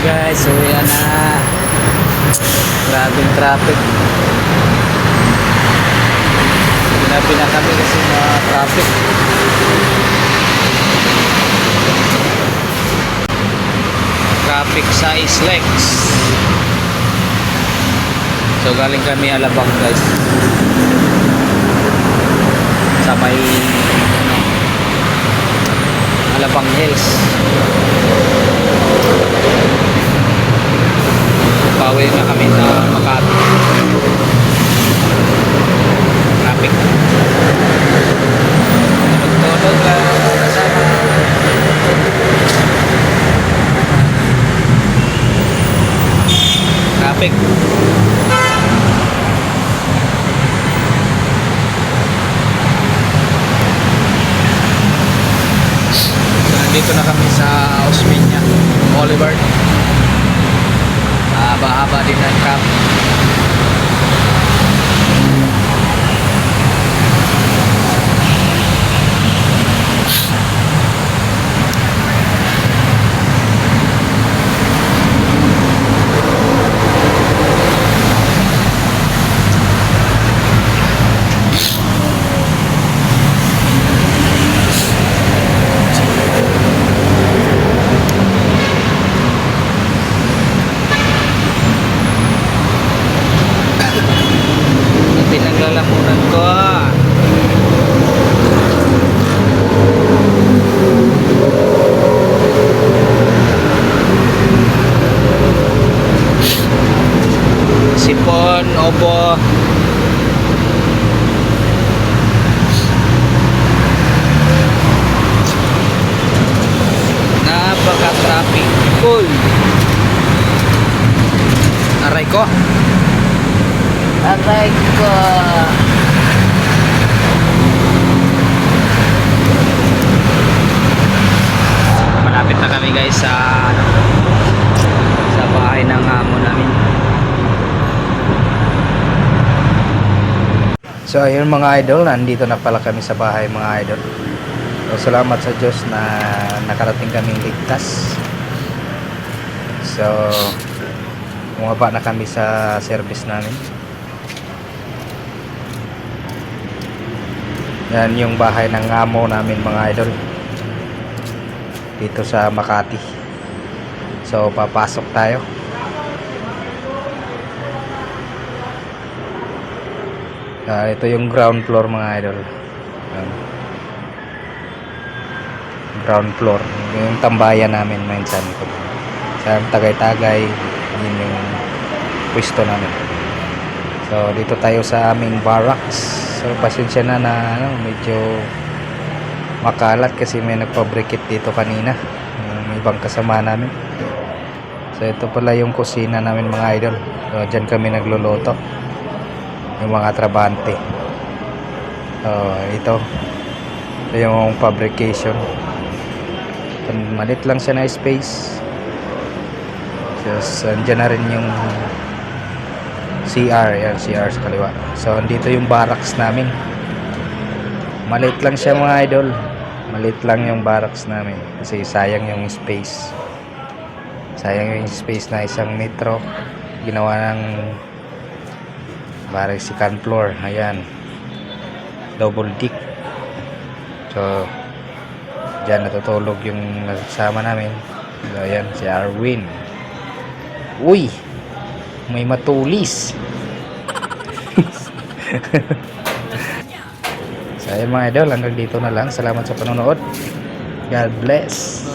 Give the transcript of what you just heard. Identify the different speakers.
Speaker 1: guys, so yan na. Grabing traffic. Ginabi na kami kasi mga traffic. Traffic sa Islex. So galing kami Alabang guys. Sa may Alabang Hills. Pauwi na kami na Makati. Traffic. Tulog lang kasama. Traffic. So nandito na kami sa Osmeña Boulevard. Haba-haba din ang traffic. Pinaglalamunan ko. Sipon, obo. Napaka-traffic. Cool. Aray ko. Aray ko. Malapit na kami guys sa bahay ng amo namin. So ayun mga idol, nandito na pala kami sa bahay mga idol. So salamat sa Diyos na nakarating kaming ligtas. So bumaba na kami sa service namin. Yan yung bahay ng amo namin mga idol dito sa Makati. So papasok tayo. Ito yung ground floor mga idol. Ground floor yung tambayan namin minsan sa Tagaytagay. Yun yung pwesto namin. So dito tayo sa aming barracks. So pasensya na medyo makalat kasi may nagpabrikit dito kanina, may ibang kasama namin. So ito pala yung kusina namin mga idol. So dyan kami nagluluto, yung mga trabante. So ito yung fabrication. Malit lang siya na space. So andyan na rin yung CR, yan CR sa kaliwa. So andito yung barracks namin. Maliit lang siya mga idol. Maliit lang yung barracks namin kasi sayang yung space. Sayang yung space na 1 metro. Ginawa ng barracks second floor. Ayan. Double deck. So diyan natutulog yung kasama namin. So ayan si Arwin. Uy! May matulis. So ayun mga idol, hanggang dito na lang. Salamat sa panonood. God bless.